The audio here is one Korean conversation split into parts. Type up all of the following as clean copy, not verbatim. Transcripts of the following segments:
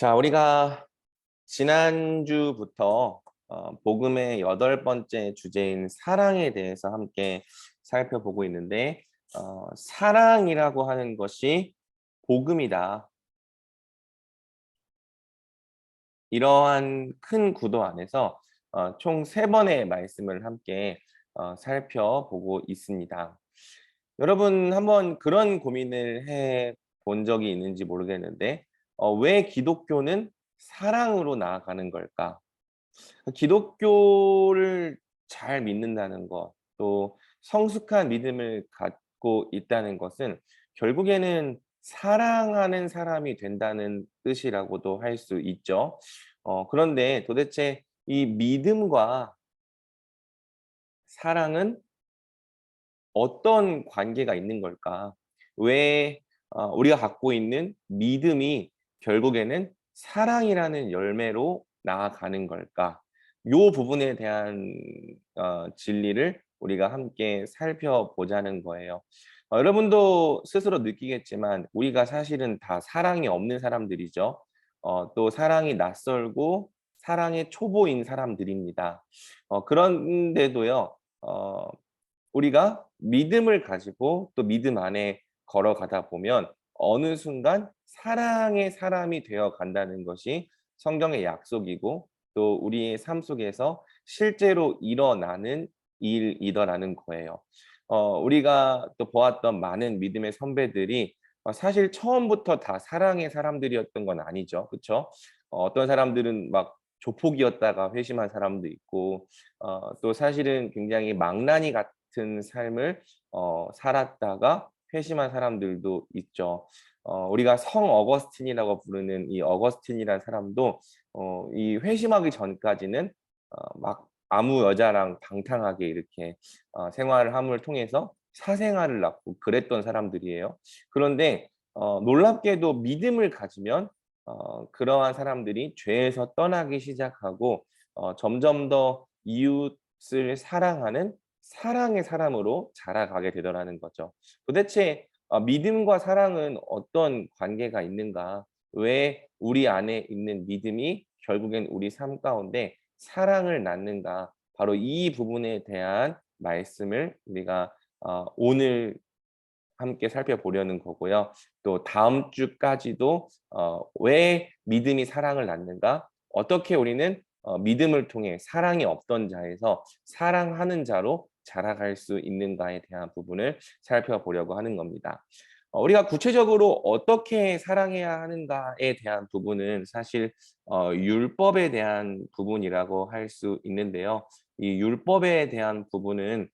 자, 우리가 지난주부터 복음의 8번째 주제인 사랑에 대해서 함께 살펴보고 있는데, 사랑이라고 하는 것이 복음이다. 이러한 큰 구도 안에서 총 3번의 말씀을 함께 살펴보고 있습니다. 여러분 한번 그런 고민을 해 본 적이 있는지 모르겠는데, 왜 기독교는 사랑으로 나아가는 걸까? 기독교를 잘 믿는다는 것, 또 성숙한 믿음을 갖고 있다는 것은 결국에는 사랑하는 사람이 된다는 뜻이라고도 할 수 있죠. 그런데 도대체 이 믿음과 사랑은 어떤 관계가 있는 걸까? 왜 우리가 갖고 있는 믿음이 결국에는 사랑이라는 열매로 나아가는 걸까? 요 부분에 대한 진리를 우리가 함께 살펴보자는 거예요. 여러분도 스스로 느끼겠지만 우리가 사실은 다 사랑이 없는 사람들이죠. 또 사랑이 낯설고 사랑의 초보인 사람들입니다. 그런데도요. 우리가 믿음을 가지고 또 믿음 안에 걸어가다 보면 어느 순간 사랑의 사람이 되어 간다는 것이 성경의 약속이고 또 우리의 삶 속에서 실제로 일어나는 일이더라는 거예요. 우리가 또 보았던 많은 믿음의 선배들이 사실 처음부터 다 사랑의 사람들이었던 건 아니죠. 그쵸? 어떤 사람들은 막 조폭이었다가 회심한 사람도 있고 또 사실은 굉장히 망나니 같은 삶을 살았다가 회심한 사람들도 있죠. 우리가 성 어거스틴이라고 부르는 이 어거스틴이라는 사람도 이 회심하기 전까지는 막 아무 여자랑 방탕하게 이렇게 생활을 함을 통해서 사생활을 낳고 그랬던 사람들이에요. 그런데 놀랍게도 믿음을 가지면 그러한 사람들이 죄에서 떠나기 시작하고 점점 더 이웃을 사랑하는 사랑의 사람으로 자라가게 되더라는 거죠. 도대체 믿음과 사랑은 어떤 관계가 있는가? 왜 우리 안에 있는 믿음이 결국엔 우리 삶 가운데 사랑을 낳는가? 바로 이 부분에 대한 말씀을 우리가 오늘 함께 살펴보려는 거고요. 또 다음 주까지도 왜 믿음이 사랑을 낳는가? 어떻게 우리는 믿음을 통해 사랑이 없던 자에서 사랑하는 자로 자라갈 수 있는가에 대한 부분을 살펴보려고 하는 겁니다. 우리가 구체적으로 어떻게 사랑해야 하는가에 대한 부분은 사실 율법에 대한 부분이라고 할 수 있는데요. 이 율법에 대한 부분은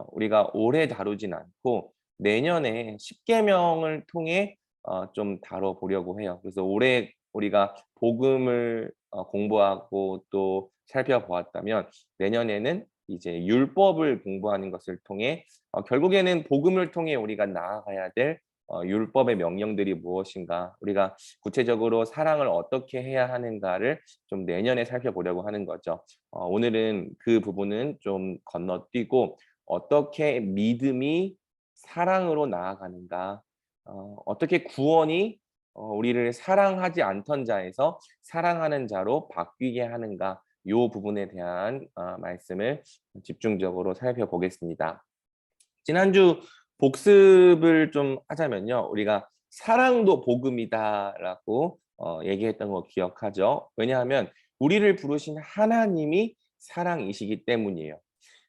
우리가 오래 다루진 않고 내년에 십계명을 통해 좀 다뤄보려고 해요. 그래서 올해 우리가 복음을 공부하고 또 살펴보았다면 내년에는 이제 율법을 공부하는 것을 통해 결국에는 복음을 통해 우리가 나아가야 될 율법의 명령들이 무엇인가, 우리가 구체적으로 사랑을 어떻게 해야 하는가를 좀 내년에 살펴보려고 하는 거죠. 오늘은 그 부분은 좀 건너뛰고 어떻게 믿음이 사랑으로 나아가는가, 어떻게 구원이 우리를 사랑하지 않던 자에서 사랑하는 자로 바뀌게 하는가, 요 부분에 대한 말씀을 집중적으로 살펴보겠습니다. 지난주 복습을 좀 하자면요. 우리가 사랑도 복음이다라고 얘기했던 거 기억하죠? 왜냐하면 우리를 부르신 하나님이 사랑이시기 때문이에요.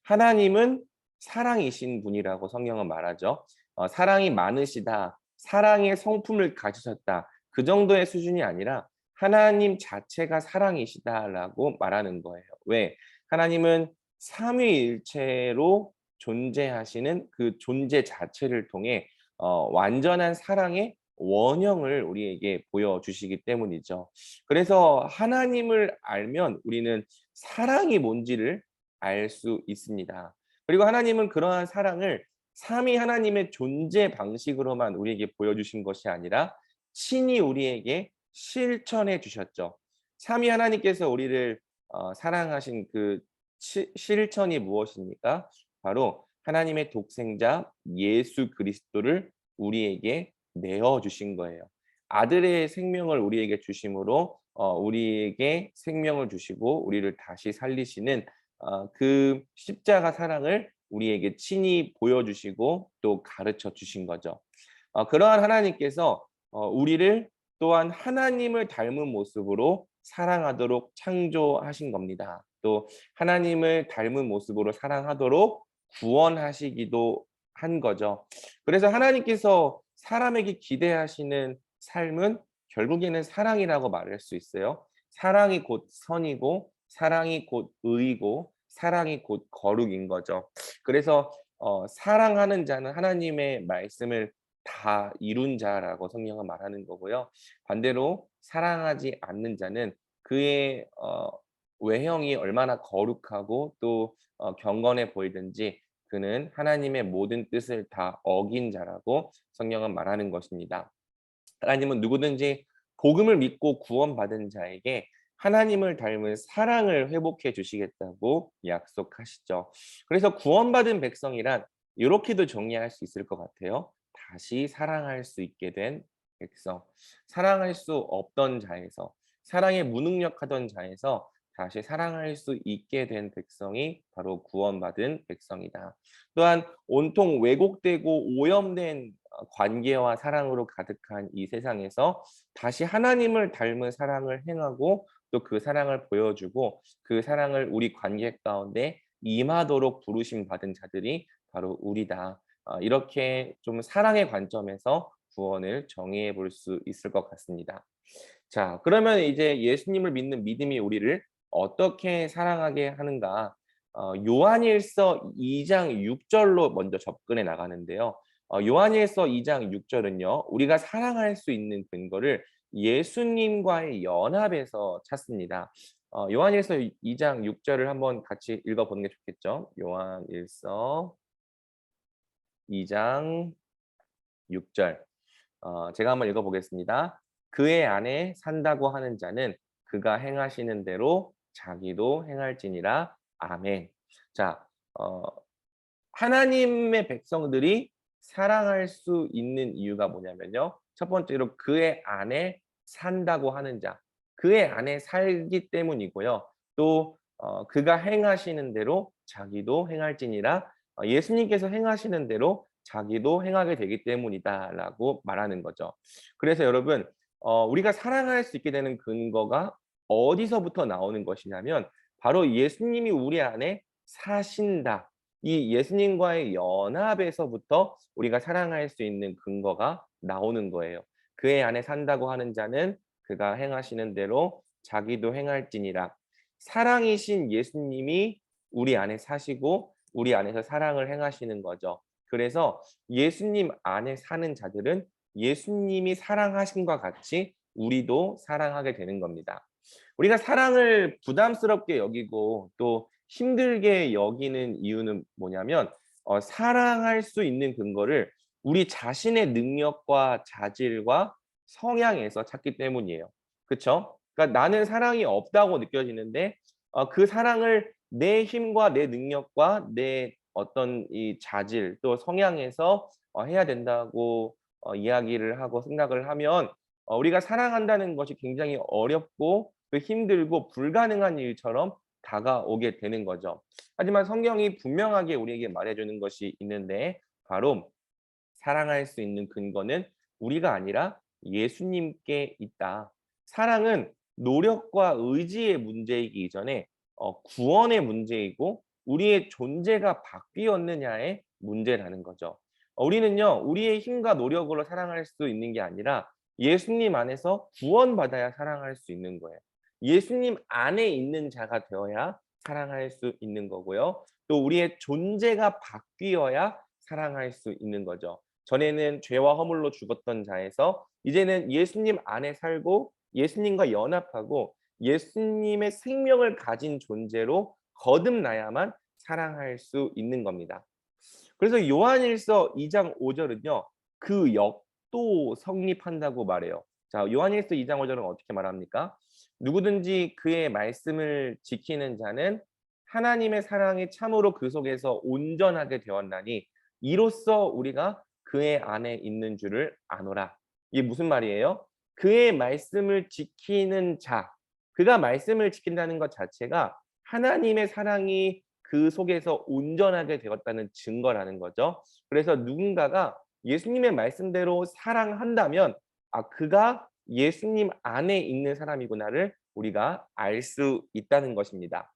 하나님은 사랑이신 분이라고 성경은 말하죠. 사랑이 많으시다, 사랑의 성품을 가지셨다, 그 정도의 수준이 아니라 하나님 자체가 사랑이시다라고 말하는 거예요. 왜? 하나님은 삼위일체로 존재하시는 그 존재 자체를 통해 완전한 사랑의 원형을 우리에게 보여주시기 때문이죠. 그래서 하나님을 알면 우리는 사랑이 뭔지를 알 수 있습니다. 그리고 하나님은 그러한 사랑을 삼위 하나님의 존재 방식으로만 우리에게 보여주신 것이 아니라 친히 우리에게 실천해 주셨죠. 삼위 하나님께서 우리를 사랑하신 그 실천이 무엇입니까? 바로 하나님의 독생자 예수 그리스도를 우리에게 내어 주신 거예요. 아들의 생명을 우리에게 주심으로 우리에게 생명을 주시고 우리를 다시 살리시는 그 십자가 사랑을 우리에게 친히 보여주시고 또 가르쳐 주신 거죠. 그러한 하나님께서 우리를 또한 하나님을 닮은 모습으로 사랑하도록 창조하신 겁니다. 또 하나님을 닮은 모습으로 사랑하도록 구원하시기도 한 거죠. 그래서 하나님께서 사람에게 기대하시는 삶은 결국에는 사랑이라고 말할 수 있어요. 사랑이 곧 선이고 사랑이 곧 의이고 사랑이 곧 거룩인 거죠. 그래서 사랑하는 자는 하나님의 말씀을 다 이룬 자라고 성경은 말하는 거고요. 반대로 사랑하지 않는 자는 그의 외형이 얼마나 거룩하고 또 경건해 보이든지 그는 하나님의 모든 뜻을 다 어긴 자라고 성경은 말하는 것입니다. 하나님은 누구든지 복음을 믿고 구원받은 자에게 하나님을 닮은 사랑을 회복해 주시겠다고 약속하시죠. 그래서 구원받은 백성이란 이렇게도 정리할 수 있을 것 같아요. 다시 사랑할 수 있게 된 백성. 사랑할 수 없던 자에서, 사랑에 무능력하던 자에서 다시 사랑할 수 있게 된 백성이 바로 구원받은 백성이다. 또한 온통 왜곡되고 오염된 관계와 사랑으로 가득한 이 세상에서 다시 하나님을 닮은 사랑을 행하고 또 그 사랑을 보여주고 그 사랑을 우리 관계 가운데 임하도록 부르심 받은 자들이 바로 우리다. 이렇게 좀 사랑의 관점에서 구원을 정의해 볼 수 있을 것 같습니다. 자, 그러면 이제 예수님을 믿는 믿음이 우리를 어떻게 사랑하게 하는가? 요한일서 2장 6절로 먼저 접근해 나가는데요. 요한일서 2장 6절은요. 우리가 사랑할 수 있는 근거를 예수님과의 연합에서 찾습니다. 요한일서 2장 6절을 한번 같이 읽어보는 게 좋겠죠. 요한일서 2장 6절. 제가 한번 읽어보겠습니다. 그의 안에 산다고 하는 자는 그가 행하시는 대로 자기도 행할지니라. 아멘. 자, 하나님의 백성들이 사랑할 수 있는 이유가 뭐냐면요. 첫 번째로 그의 안에 산다고 하는 자, 그의 안에 살기 때문이고요. 또 그가 행하시는 대로 자기도 행할지니라. 예수님께서 행하시는 대로 자기도 행하게 되기 때문이다라고 말하는 거죠. 그래서 여러분, 우리가 사랑할 수 있게 되는 근거가 어디서부터 나오는 것이냐면 바로 예수님이 우리 안에 사신다. 이 예수님과의 연합에서부터 우리가 사랑할 수 있는 근거가 나오는 거예요. 그의 안에 산다고 하는 자는 그가 행하시는 대로 자기도 행할지니라. 사랑이신 예수님이 우리 안에 사시고 우리 안에서 사랑을 행하시는 거죠. 그래서 예수님 안에 사는 자들은 예수님이 사랑하심과 같이 우리도 사랑하게 되는 겁니다. 우리가 사랑을 부담스럽게 여기고 또 힘들게 여기는 이유는 뭐냐면 사랑할 수 있는 근거를 우리 자신의 능력과 자질과 성향에서 찾기 때문이에요. 그쵸? 그러니까 나는 사랑이 없다고 느껴지는데 그 사랑을 내 힘과 내 능력과 내 어떤 이 자질 또 성향에서 해야 된다고 이야기를 하고 생각을 하면 우리가 사랑한다는 것이 굉장히 어렵고 또 힘들고 불가능한 일처럼 다가오게 되는 거죠. 하지만 성경이 분명하게 우리에게 말해 주는 것이 있는데 바로 사랑할 수 있는 근거는 우리가 아니라 예수님께 있다. 사랑은 노력과 의지의 문제이기 이전에 구원의 문제이고 우리의 존재가 바뀌었느냐의 문제라는 거죠. 우리는요. 우리의 힘과 노력으로 사랑할 수 있는 게 아니라 예수님 안에서 구원받아야 사랑할 수 있는 거예요. 예수님 안에 있는 자가 되어야 사랑할 수 있는 거고요. 또 우리의 존재가 바뀌어야 사랑할 수 있는 거죠. 전에는 죄와 허물로 죽었던 자에서 이제는 예수님 안에 살고 예수님과 연합하고 예수님의 생명을 가진 존재로 거듭나야만 사랑할 수 있는 겁니다. 그래서 요한일서 2장 5절은요. 그 역도 성립한다고 말해요. 자, 요한일서 2장 5절은 어떻게 말합니까? 누구든지 그의 말씀을 지키는 자는 하나님의 사랑이 참으로 그 속에서 온전하게 되었나니 이로써 우리가 그의 안에 있는 줄을 아노라. 이게 무슨 말이에요? 그의 말씀을 지키는 자, 그가 말씀을 지킨다는 것 자체가 하나님의 사랑이 그 속에서 온전하게 되었다는 증거라는 거죠. 그래서 누군가가 예수님의 말씀대로 사랑한다면 그가 예수님 안에 있는 사람이구나를 우리가 알 수 있다는 것입니다.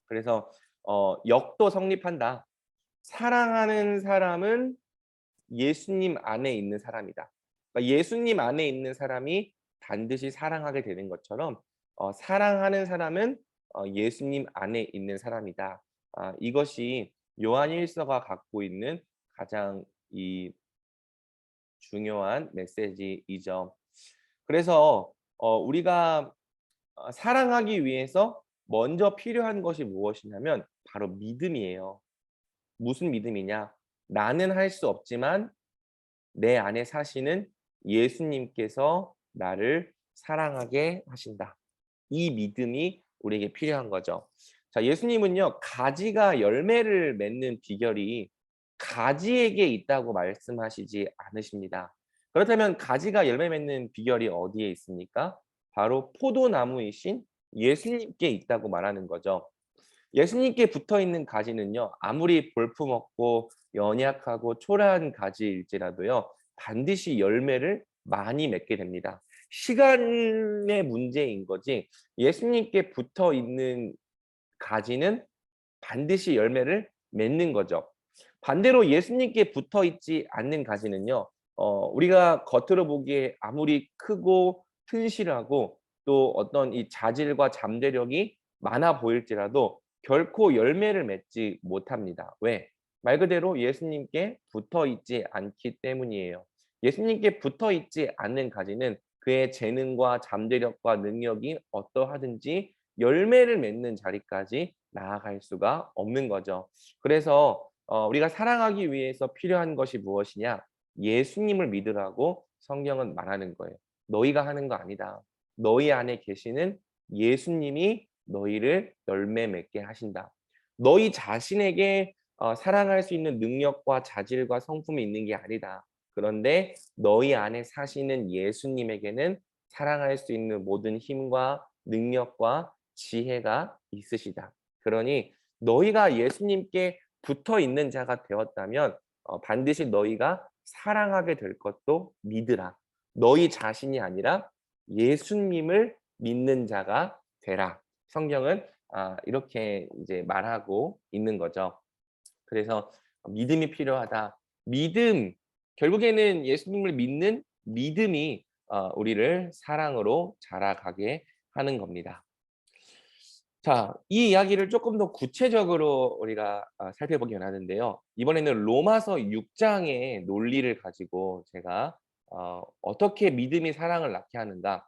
그래서 역도 성립한다. 사랑하는 사람은 예수님 안에 있는 사람이다. 그러니까 예수님 안에 있는 사람이 반드시 사랑하게 되는 것처럼 사랑하는 사람은 예수님 안에 있는 사람이다. 이것이 요한일서가 갖고 있는 가장 이 중요한 메시지이죠. 그래서 우리가 사랑하기 위해서 먼저 필요한 것이 무엇이냐면 바로 믿음이에요. 무슨 믿음이냐? 나는 할 수 없지만 내 안에 사시는 예수님께서 나를 사랑하게 하신다. 이 믿음이 우리에게 필요한 거죠. 자, 예수님은요, 가지가 열매를 맺는 비결이 가지에게 있다고 말씀하시지 않으십니다. 그렇다면 가지가 열매 맺는 비결이 어디에 있습니까? 바로 포도나무이신 예수님께 있다고 말하는 거죠. 예수님께 붙어 있는 가지는요, 아무리 볼품없고 연약하고 초라한 가지일지라도요, 반드시 열매를 많이 맺게 됩니다. 시간의 문제인 거지, 예수님께 붙어 있는 가지는 반드시 열매를 맺는 거죠. 반대로 예수님께 붙어 있지 않는 가지는요, 우리가 겉으로 보기에 아무리 크고 튼실하고 또 어떤 이 자질과 잠재력이 많아 보일지라도 결코 열매를 맺지 못합니다. 왜? 말 그대로 예수님께 붙어 있지 않기 때문이에요. 예수님께 붙어 있지 않는 가지는 그의 재능과 잠재력과 능력이 어떠하든지 열매를 맺는 자리까지 나아갈 수가 없는 거죠. 그래서 우리가 사랑하기 위해서 필요한 것이 무엇이냐? 예수님을 믿으라고 성경은 말하는 거예요. 너희가 하는 거 아니다. 너희 안에 계시는 예수님이 너희를 열매 맺게 하신다. 너희 자신에게 사랑할 수 있는 능력과 자질과 성품이 있는 게 아니다. 그런데 너희 안에 사시는 예수님에게는 사랑할 수 있는 모든 힘과 능력과 지혜가 있으시다. 그러니 너희가 예수님께 붙어 있는 자가 되었다면 반드시 너희가 사랑하게 될 것도 믿으라. 너희 자신이 아니라 예수님을 믿는 자가 되라. 성경은 이렇게 이제 말하고 있는 거죠. 그래서 믿음이 필요하다. 믿음, 결국에는 예수님을 믿는 믿음이 우리를 사랑으로 자라가게 하는 겁니다. 자, 이 이야기를 조금 더 구체적으로 우리가 살펴보기 원하는데요. 이번에는 로마서 6장의 논리를 가지고 제가 어떻게 믿음이 사랑을 낳게 하는가.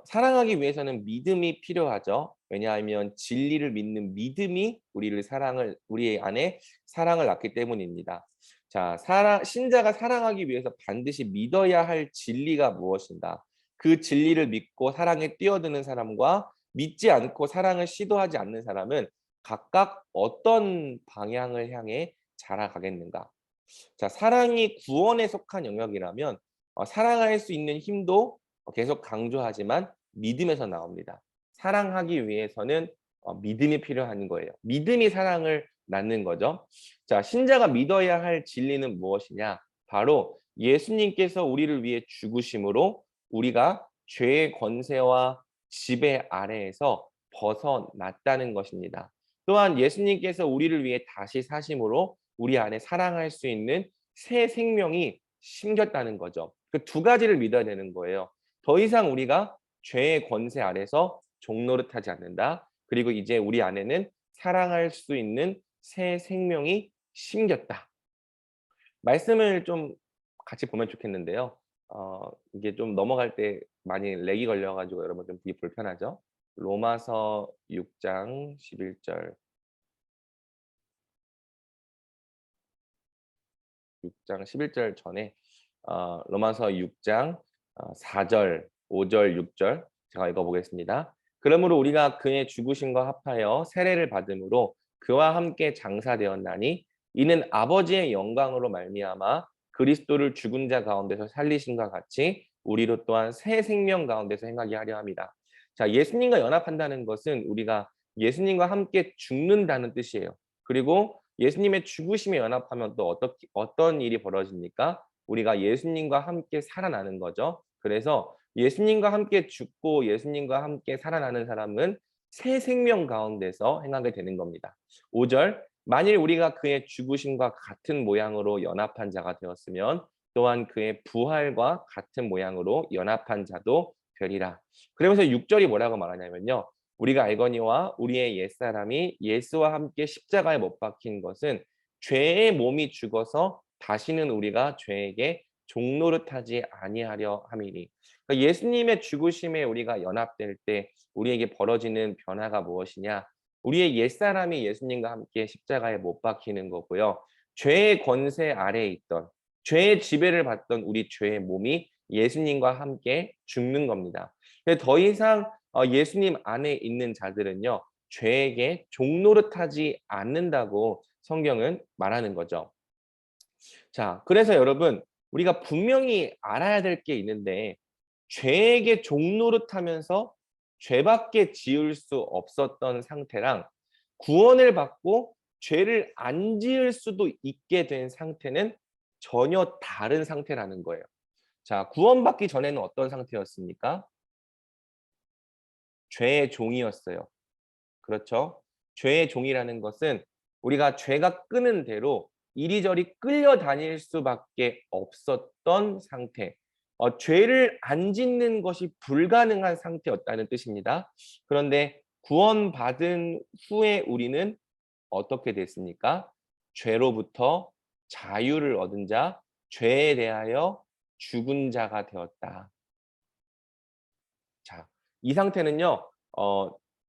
사랑하기 위해서는 믿음이 필요하죠. 왜냐하면 진리를 믿는 믿음이 우리 안에 사랑을 낳기 때문입니다. 자, 신자가 사랑하기 위해서 반드시 믿어야 할 진리가 무엇인가? 그 진리를 믿고 사랑에 뛰어드는 사람과 믿지 않고 사랑을 시도하지 않는 사람은 각각 어떤 방향을 향해 자라가겠는가? 자, 사랑이 구원에 속한 영역이라면 사랑할 수 있는 힘도 계속 강조하지만 믿음에서 나옵니다. 사랑하기 위해서는 믿음이 필요한 거예요. 믿음이 사랑을 낳는 거죠. 자, 신자가 믿어야 할 진리는 무엇이냐? 바로 예수님께서 우리를 위해 죽으심으로 우리가 죄의 권세와 지배 아래에서 벗어났다는 것입니다. 또한 예수님께서 우리를 위해 다시 사심으로 우리 안에 사랑할 수 있는 새 생명이 심겼다는 거죠. 그 두 가지를 믿어야 되는 거예요. 더 이상 우리가 죄의 권세 아래서 종노릇하지 않는다. 그리고 이제 우리 안에는 사랑할 수 있는 새 생명이 심겼다. 말씀을 좀 같이 보면 좋겠는데요. 이게 좀 넘어갈 때 많이 렉이 걸려 가지고 여러분 좀 보기 불편하죠. 로마서 6장 11절 6장 11절 전에 로마서 6장 4절, 5절, 6절 제가 읽어보겠습니다. 그러므로 우리가 그의 죽으심과 합하여 세례를 받음으로 그와 함께 장사되었나니 이는 아버지의 영광으로 말미암아 그리스도를 죽은 자 가운데서 살리신과 같이 우리로 또한 새 생명 가운데서 행하게 하려 합니다. 자, 예수님과 연합한다는 것은 우리가 예수님과 함께 죽는다는 뜻이에요. 그리고 예수님의 죽으심에 연합하면 또 어떤 일이 벌어집니까? 우리가 예수님과 함께 살아나는 거죠. 그래서 예수님과 함께 죽고 예수님과 함께 살아나는 사람은 새 생명 가운데서 행하게 되는 겁니다. 5절, 만일 우리가 그의 죽으심과 같은 모양으로 연합한 자가 되었으면 또한 그의 부활과 같은 모양으로 연합한 자도 되리라. 그러면서 6절이 뭐라고 말하냐면요. 우리가 알거니와 우리의 옛사람이 예수와 함께 십자가에 못 박힌 것은 죄의 몸이 죽어서 다시는 우리가 죄에게 종노릇하지 아니하려 함이니. 그러니까 예수님의 죽으심에 우리가 연합될 때 우리에게 벌어지는 변화가 무엇이냐? 우리의 옛사람이 예수님과 함께 십자가에 못 박히는 거고요. 죄의 권세 아래에 있던, 죄의 지배를 받던 우리 죄의 몸이 예수님과 함께 죽는 겁니다. 더 이상 예수님 안에 있는 자들은요, 죄에게 종노릇하지 않는다고 성경은 말하는 거죠. 자, 그래서 여러분, 우리가 분명히 알아야 될 게 있는데, 죄에게 종노릇하면서 죄밖에 지을 수 없었던 상태랑 구원을 받고 죄를 안 지을 수도 있게 된 상태는 전혀 다른 상태라는 거예요. 자, 구원받기 전에는 어떤 상태였습니까? 죄의 종이었어요. 그렇죠? 죄의 종이라는 것은 우리가 죄가 끄는 대로 이리저리 끌려다닐 수밖에 없었던 상태. 죄를 안 짓는 것이 불가능한 상태였다는 뜻입니다. 그런데 구원받은 후에 우리는 어떻게 됐습니까? 죄로부터 자유를 얻은 자, 죄에 대하여 죽은 자가 되었다. 자, 이 상태는요,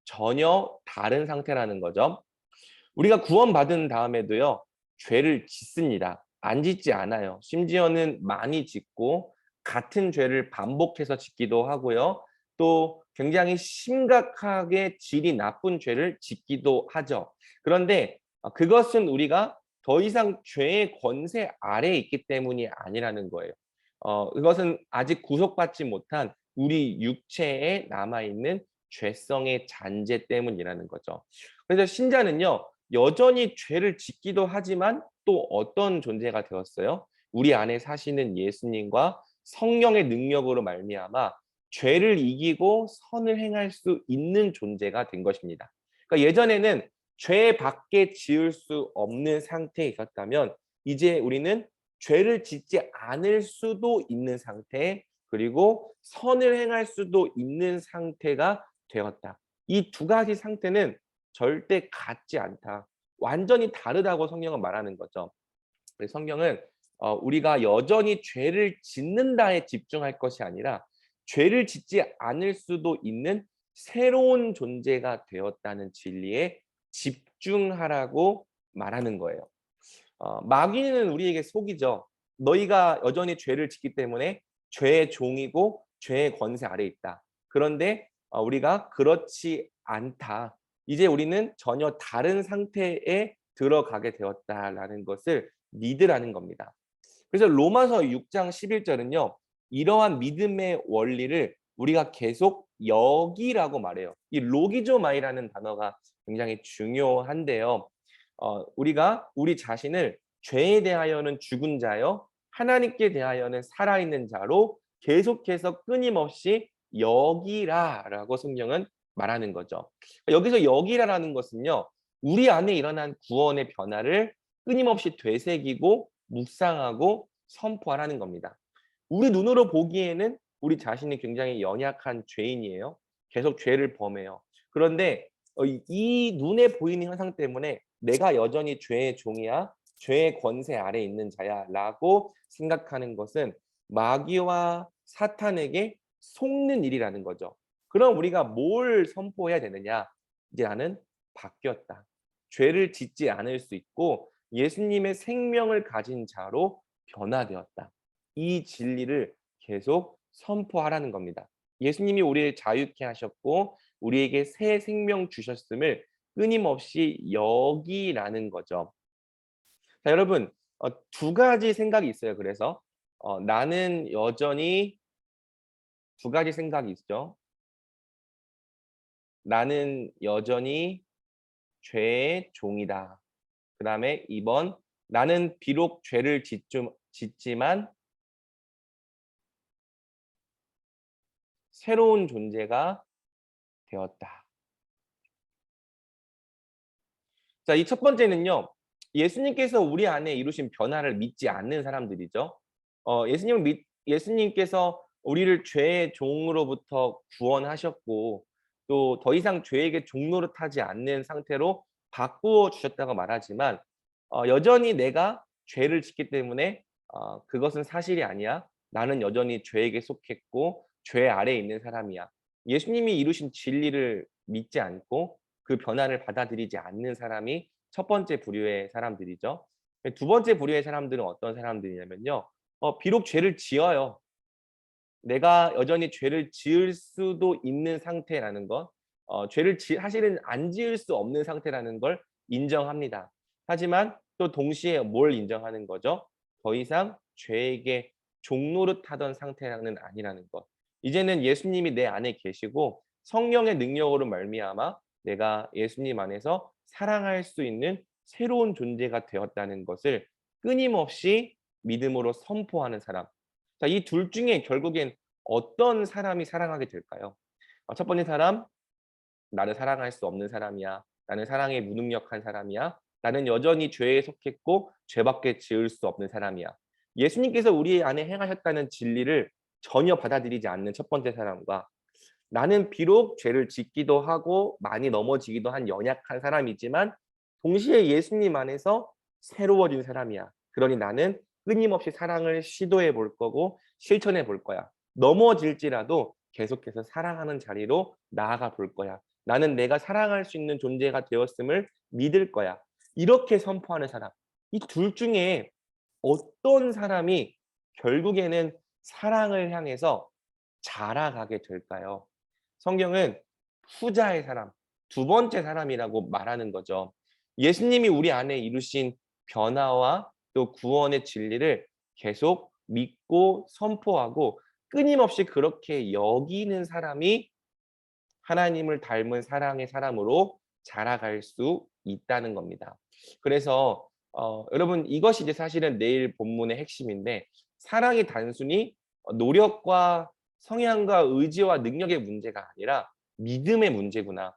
전혀 다른 상태라는 거죠. 우리가 구원받은 다음에도요, 죄를 짓습니다. 안 짓지 않아요. 심지어는 많이 짓고 같은 죄를 반복해서 짓기도 하고요. 또 굉장히 심각하게 질이 나쁜 죄를 짓기도 하죠. 그런데 그것은 우리가 더 이상 죄의 권세 아래에 있기 때문이 아니라는 거예요. 이것은 아직 구속받지 못한 우리 육체에 남아있는 죄성의 잔재 때문이라는 거죠. 그래서 신자는요, 여전히 죄를 짓기도 하지만 또 어떤 존재가 되었어요? 우리 안에 사시는 예수님과 성령의 능력으로 말미암아 죄를 이기고 선을 행할 수 있는 존재가 된 것입니다. 그러니까 예전에는 죄밖에 지을 수 없는 상태에 있었다면 이제 우리는 죄를 짓지 않을 수도 있는 상태, 그리고 선을 행할 수도 있는 상태가 되었다. 이 두 가지 상태는 절대 같지 않다. 완전히 다르다고 성경은 말하는 거죠. 그래서 성경은 우리가 여전히 죄를 짓는다에 집중할 것이 아니라 죄를 짓지 않을 수도 있는 새로운 존재가 되었다는 진리에 집중하라고 말하는 거예요. 마귀는 우리에게 속이죠. 너희가 여전히 죄를 짓기 때문에 죄의 종이고 죄의 권세 아래 있다. 그런데 우리가 그렇지 않다. 이제 우리는 전혀 다른 상태에 들어가게 되었다라는 것을 믿으라는 겁니다. 그래서 로마서 6장 11절은요. 이러한 믿음의 원리를 우리가 계속 여기라고 말해요. 이 로기조마이라는 단어가 굉장히 중요한데요. 우리가 우리 자신을 죄에 대하여는 죽은 자요, 하나님께 대하여는 살아있는 자로 계속해서 끊임없이 여기라라고 성경은 말하는 거죠. 여기서 여기라라는 것은요, 우리 안에 일어난 구원의 변화를 끊임없이 되새기고 묵상하고 선포하라는 겁니다. 우리 눈으로 보기에는 우리 자신이 굉장히 연약한 죄인이에요. 계속 죄를 범해요. 그런데 이 눈에 보이는 현상 때문에 내가 여전히 죄의 종이야, 죄의 권세 아래 있는 자야 라고 생각하는 것은 마귀와 사탄에게 속는 일이라는 거죠. 그럼 우리가 뭘 선포해야 되느냐? 이제 나는 바뀌었다. 죄를 짓지 않을 수 있고 예수님의 생명을 가진 자로 변화되었다. 이 진리를 계속 선포하라는 겁니다. 예수님이 우리를 자유케 하셨고 우리에게 새 생명 주셨음을 끊임없이 여기라는 거죠. 자, 여러분, 두 가지 생각이 있어요. 그래서 나는 여전히 두 가지 생각이 있죠. 나는 여전히 죄의 종이다. 그다음에 2번 나는 비록 죄를 짓지만 새로운 존재가 되었다. 자, 이 첫 번째는요. 예수님께서 우리 안에 이루신 변화를 믿지 않는 사람들이죠. 예수님께서 우리를 죄의 종으로부터 구원하셨고 또 더 이상 죄에게 종노릇하지 않는 상태로 바꾸어 주셨다고 말하지만 여전히 내가 죄를 짓기 때문에 그것은 사실이 아니야. 나는 여전히 죄에게 속했고 죄 아래에 있는 사람이야. 예수님이 이루신 진리를 믿지 않고 그 변화를 받아들이지 않는 사람이 첫 번째 부류의 사람들이죠. 두 번째 부류의 사람들은 어떤 사람들이냐면요. 비록 죄를 지어요. 내가 여전히 죄를 지을 수도 있는 상태라는 것, 사실은 안 지을 수 없는 상태라는 걸 인정합니다. 하지만 또 동시에 뭘 인정하는 거죠? 더 이상 죄에게 종노릇하던 상태는 아니라는 것. 이제는 예수님이 내 안에 계시고 성령의 능력으로 말미암아 내가 예수님 안에서 사랑할 수 있는 새로운 존재가 되었다는 것을 끊임없이 믿음으로 선포하는 사람. 자, 이 둘 중에 결국엔 어떤 사람이 사랑하게 될까요? 첫 번째 사람, 나를 사랑할 수 없는 사람이야. 나는 사랑에 무능력한 사람이야. 나는 여전히 죄에 속했고 죄밖에 지을 수 없는 사람이야. 예수님께서 우리 안에 행하셨다는 진리를 전혀 받아들이지 않는 첫 번째 사람과 나는 비록 죄를 짓기도 하고 많이 넘어지기도 한 연약한 사람이지만 동시에 예수님 안에서 새로워진 사람이야. 그러니 나는 끊임없이 사랑을 시도해 볼 거고 실천해 볼 거야. 넘어질지라도 계속해서 사랑하는 자리로 나아가 볼 거야. 나는 내가 사랑할 수 있는 존재가 되었음을 믿을 거야. 이렇게 선포하는 사람. 이 둘 중에 어떤 사람이 결국에는 사랑을 향해서 자라가게 될까요? 성경은 후자의 사람, 두 번째 사람이라고 말하는 거죠. 예수님이 우리 안에 이루신 변화와 또 구원의 진리를 계속 믿고 선포하고 끊임없이 그렇게 여기는 사람이 하나님을 닮은 사랑의 사람으로 자라갈 수 있다는 겁니다. 그래서 여러분 이것이 이제 사실은 내일 본문의 핵심인데 사랑이 단순히 노력과 성향과 의지와 능력의 문제가 아니라 믿음의 문제구나.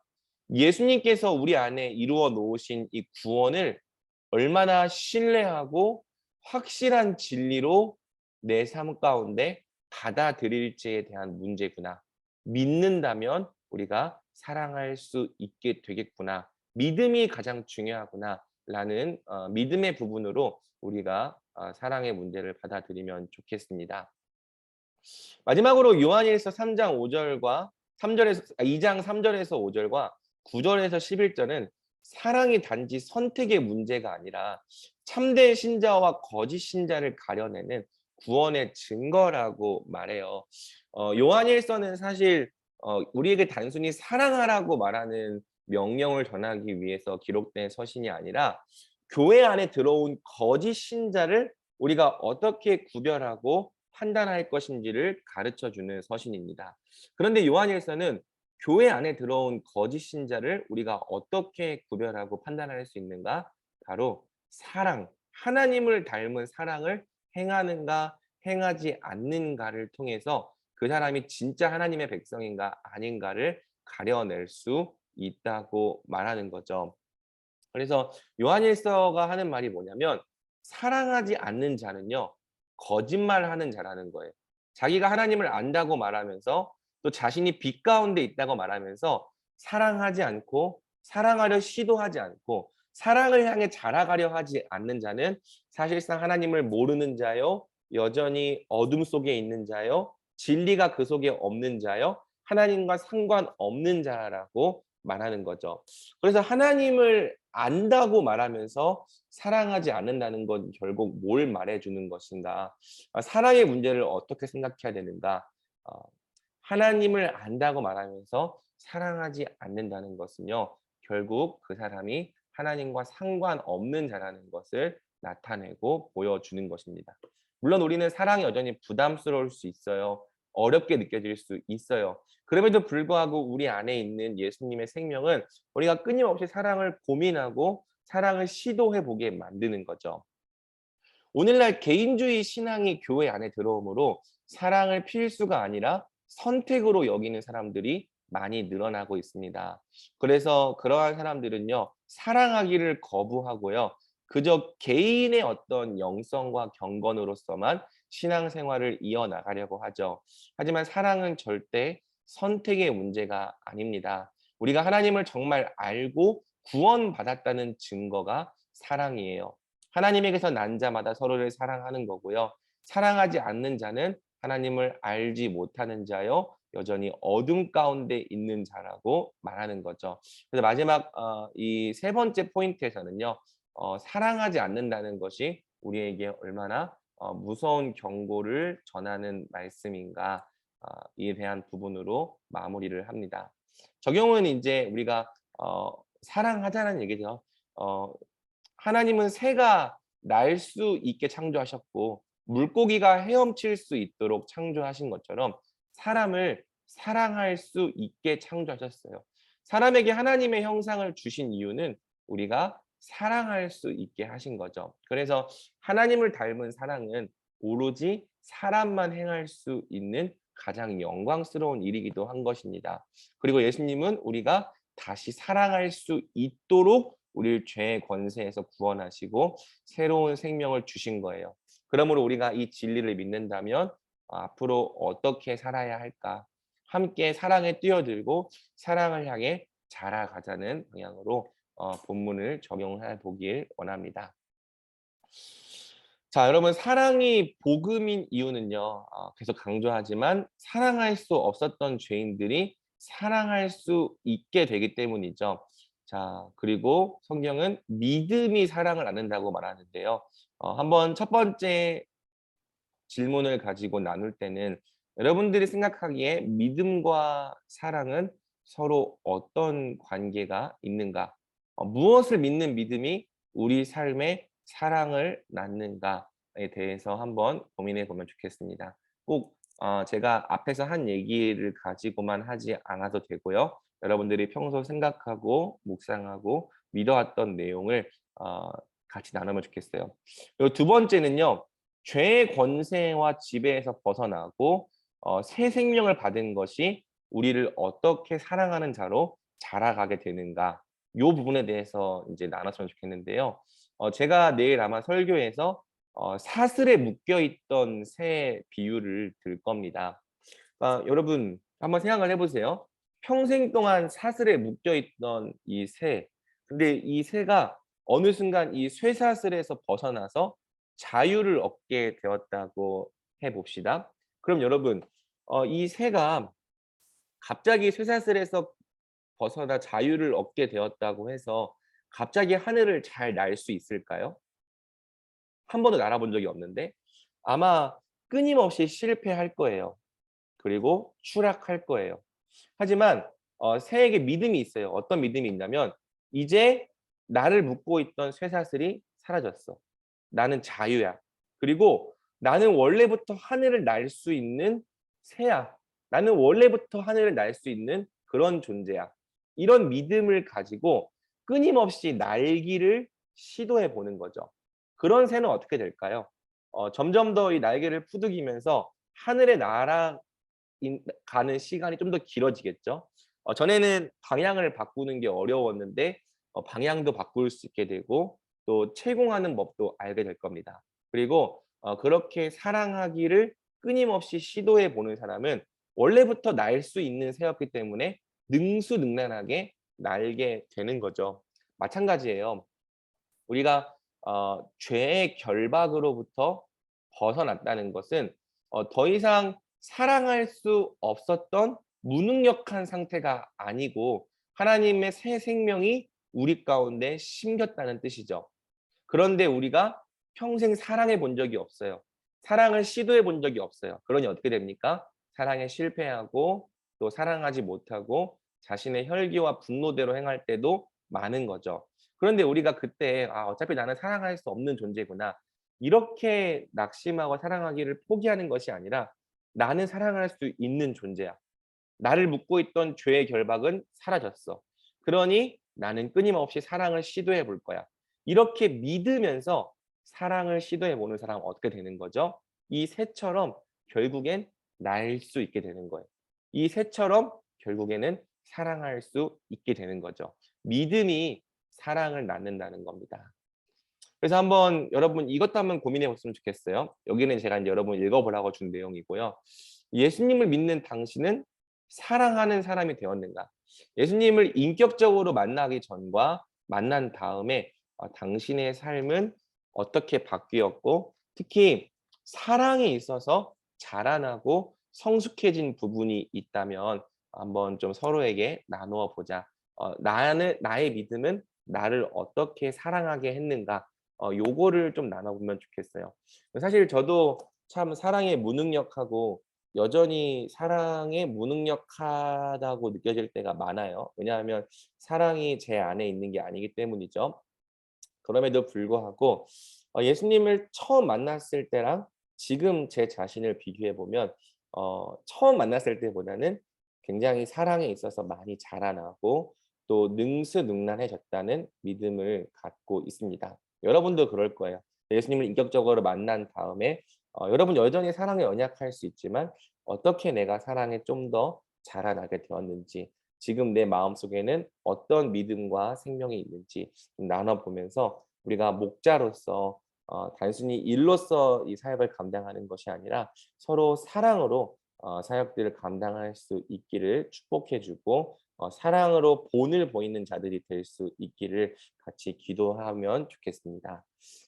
예수님께서 우리 안에 이루어 놓으신 이 구원을 얼마나 신뢰하고 확실한 진리로 내 삶 가운데 받아들일지에 대한 문제구나. 믿는다면 우리가 사랑할 수 있게 되겠구나. 믿음이 가장 중요하구나라는 믿음의 부분으로 우리가 사랑의 문제를 받아들이면 좋겠습니다. 마지막으로 요한일서 3장 5절과 3절에서 2장 3절에서 5절과 9절에서 11절은 사랑이 단지 선택의 문제가 아니라 참된 신자와 거짓 신자를 가려내는 구원의 증거라고 말해요. 요한일서는 사실 우리에게 단순히 사랑하라고 말하는 명령을 전하기 위해서 기록된 서신이 아니라 교회 안에 들어온 거짓 신자를 우리가 어떻게 구별하고 판단할 것인지를 가르쳐 주는 서신입니다. 그런데 요한일서는 교회 안에 들어온 거짓 신자를 우리가 어떻게 구별하고 판단할 수 있는가? 바로 사랑, 하나님을 닮은 사랑을 행하는가, 행하지 않는가를 통해서 그 사람이 진짜 하나님의 백성인가 아닌가를 가려낼 수 있다고 말하는 거죠. 그래서 요한일서가 하는 말이 뭐냐면 사랑하지 않는 자는요. 거짓말하는 자라는 거예요. 자기가 하나님을 안다고 말하면서 또 자신이 빛 가운데 있다고 말하면서 사랑하지 않고 사랑하려 시도하지 않고 사랑을 향해 자라가려 하지 않는 자는 사실상 하나님을 모르는 자요. 여전히 어둠 속에 있는 자요. 진리가 그 속에 없는 자요. 하나님과 상관없는 자라고 말하는 거죠. 그래서 하나님을 안다고 말하면서 사랑하지 않는다는 건 결국 뭘 말해주는 것인가? 사랑의 문제를 어떻게 생각해야 되는가? 어, 하나님을 안다고 말하면서 사랑하지 않는다는 것은요. 결국 그 사람이 하나님과 상관없는 자라는 것을 나타내고 보여주는 것입니다. 물론 우리는 사랑이 여전히 부담스러울 수 있어요. 어렵게 느껴질 수 있어요. 그럼에도 불구하고 우리 안에 있는 예수님의 생명은 우리가 끊임없이 사랑을 고민하고 사랑을 시도해 보게 만드는 거죠. 오늘날 개인주의 신앙이 교회 안에 들어오므로 사랑을 필수가 아니라 선택으로 여기는 사람들이 많이 늘어나고 있습니다. 그래서 그러한 사람들은요, 사랑하기를 거부하고요, 그저 개인의 어떤 영성과 경건으로서만 신앙생활을 이어나가려고 하죠. 하지만 사랑은 절대 선택의 문제가 아닙니다. 우리가 하나님을 정말 알고 구원받았다는 증거가 사랑이에요. 하나님에게서 난 자마다 서로를 사랑하는 거고요. 사랑하지 않는 자는 하나님을 알지 못하는 자요, 여전히 어둠 가운데 있는 자라고 말하는 거죠. 그래서 마지막 이 세 번째 포인트에서는요. 사랑하지 않는다는 것이 우리에게 얼마나 무서운 경고를 전하는 말씀인가, 이에 대한 부분으로 마무리를 합니다. 적용은 이제 우리가 사랑하자는 얘기죠. 어 하나님은 새가 날 수 있게 창조하셨고 물고기가 헤엄칠 수 있도록 창조하신 것처럼 사람을 사랑할 수 있게 창조하셨어요. 사람에게 하나님의 형상을 주신 이유는 우리가 사랑할 수 있게 하신 거죠. 그래서 하나님을 닮은 사랑은 오로지 사람만 행할 수 있는 가장 영광스러운 일이기도 한 것입니다. 그리고 예수님은 우리가 다시 사랑할 수 있도록 우리를 죄의 권세에서 구원하시고 새로운 생명을 주신 거예요. 그러므로 우리가 이 진리를 믿는다면 앞으로 어떻게 살아야 할까? 함께 사랑에 뛰어들고 사랑을 향해 자라가자는 방향으로 본문을 적용해 보길 원합니다. 자, 여러분, 사랑이 복음인 이유는요, 계속 강조하지만 사랑할 수 없었던 죄인들이 사랑할 수 있게 되기 때문이죠. 자, 그리고 성경은 믿음이 사랑을 낳는다고 말하는데요. 한번 첫 번째 질문을 가지고 나눌 때는 여러분들이 생각하기에 믿음과 사랑은 서로 어떤 관계가 있는가? 무엇을 믿는 믿음이 우리 삶에 사랑을 낳는가에 대해서 한번 고민해 보면 좋겠습니다. 꼭 제가 앞에서 한 얘기를 가지고만 하지 않아도 되고요. 여러분들이 평소 생각하고 묵상하고 믿어왔던 내용을 같이 나누면 좋겠어요. 그리고 두 번째는요. 죄의 권세와 지배에서 벗어나고 새 생명을 받은 것이 우리를 어떻게 사랑하는 자로 자라가게 되는가, 요 부분에 대해서 이제 나눴으면 좋겠는데요. 제가 내일 아마 설교에서 사슬에 묶여 있던 새 비유를 들 겁니다. 여러분 한번 생각을 해 보세요. 평생 동안 사슬에 묶여 있던 이 새. 근데 이 새가 어느 순간 이 쇠사슬에서 벗어나서 자유를 얻게 되었다고 해 봅시다. 그럼 여러분 이 새가 갑자기 쇠사슬에서 벗어나 자유를 얻게 되었다고 해서 갑자기 하늘을 잘 날 수 있을까요? 한 번도 날아본 적이 없는데 아마 끊임없이 실패할 거예요. 그리고 추락할 거예요. 하지만 새에게 믿음이 있어요. 어떤 믿음이 있냐면 이제 나를 묶고 있던 쇠사슬이 사라졌어. 나는 자유야. 그리고 나는 원래부터 하늘을 날 수 있는 새야. 나는 원래부터 하늘을 날 수 있는 그런 존재야. 이런 믿음을 가지고 끊임없이 날기를 시도해 보는 거죠. 그런 새는 어떻게 될까요? 점점 더 이 날개를 푸드기면서 하늘에 가는 시간이 좀 더 길어지겠죠. 전에는 방향을 바꾸는 게 어려웠는데 방향도 바꿀 수 있게 되고 또 채공하는 법도 알게 될 겁니다. 그리고 그렇게 사랑하기를 끊임없이 시도해 보는 사람은 원래부터 날 수 있는 새였기 때문에 능수능란하게 날게 되는 거죠. 마찬가지예요. 우리가 죄의 결박으로부터 벗어났다는 것은 더 이상 사랑할 수 없었던 무능력한 상태가 아니고 하나님의 새 생명이 우리 가운데 심겼다는 뜻이죠. 그런데 우리가 평생 사랑해 본 적이 없어요. 사랑을 시도해 본 적이 없어요. 그러니 어떻게 됩니까? 사랑에 실패하고 또 사랑하지 못하고 자신의 혈기와 분노대로 행할 때도 많은 거죠. 그런데 우리가 그때 '아 어차피 나는 사랑할 수 없는 존재구나.' 이렇게 낙심하고 사랑하기를 포기하는 것이 아니라 '나는 사랑할 수 있는 존재야. 나를 묶고 있던 죄의 결박은 사라졌어. 그러니 나는 끊임없이 사랑을 시도해 볼 거야.' 이렇게 믿으면서 사랑을 시도해 보는 사람은 어떻게 되는 거죠? 이 새처럼 결국엔 날 수 있게 되는 거예요. 이 새처럼 결국에는 사랑할 수 있게 되는 거죠. 믿음이 사랑을 낳는다는 겁니다. 그래서 한번 여러분 이것도 한번 고민해 봤으면 좋겠어요. 여기는 제가 인제 여러분 읽어 보라고 준 내용이고요. 예수님을 믿는 당신은 사랑하는 사람이 되었는가? 예수님을 인격적으로 만나기 전과 만난 다음에 당신의 삶은 어떻게 바뀌었고 특히 사랑에 있어서 자라나고 성숙해진 부분이 있다면 한번 좀 서로에게 나누어 보자. 나의 믿음은 나를 어떻게 사랑하게 했는가? 요거를 좀 나눠 보면 좋겠어요. 사실 저도 참 사랑에 무능력하고 여전히 사랑에 무능력하다고 느껴질 때가 많아요. 왜냐하면 사랑이 제 안에 있는 게 아니기 때문이죠. 그럼에도 불구하고 예수님을 처음 만났을 때랑 지금 제 자신을 비교해 보면 처음 만났을 때보다는 굉장히 사랑에 있어서 많이 자라나고 또 능수능란해졌다는 믿음을 갖고 있습니다. 여러분도 그럴 거예요. 예수님을 인격적으로 만난 다음에 여러분 여전히 사랑에 연약할 수 있지만 어떻게 내가 사랑에 좀 더 자라나게 되었는지 지금 내 마음속에는 어떤 믿음과 생명이 있는지 나눠 보면서 우리가 목자로서 단순히 일로서 이 사역을 감당하는 것이 아니라 서로 사랑으로 사역들을 감당할 수 있기를 축복해 주고 사랑으로 본을 보이는 자들이 될 수 있기를 같이 기도하면 좋겠습니다.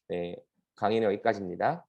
네. 강의는 여기까지입니다.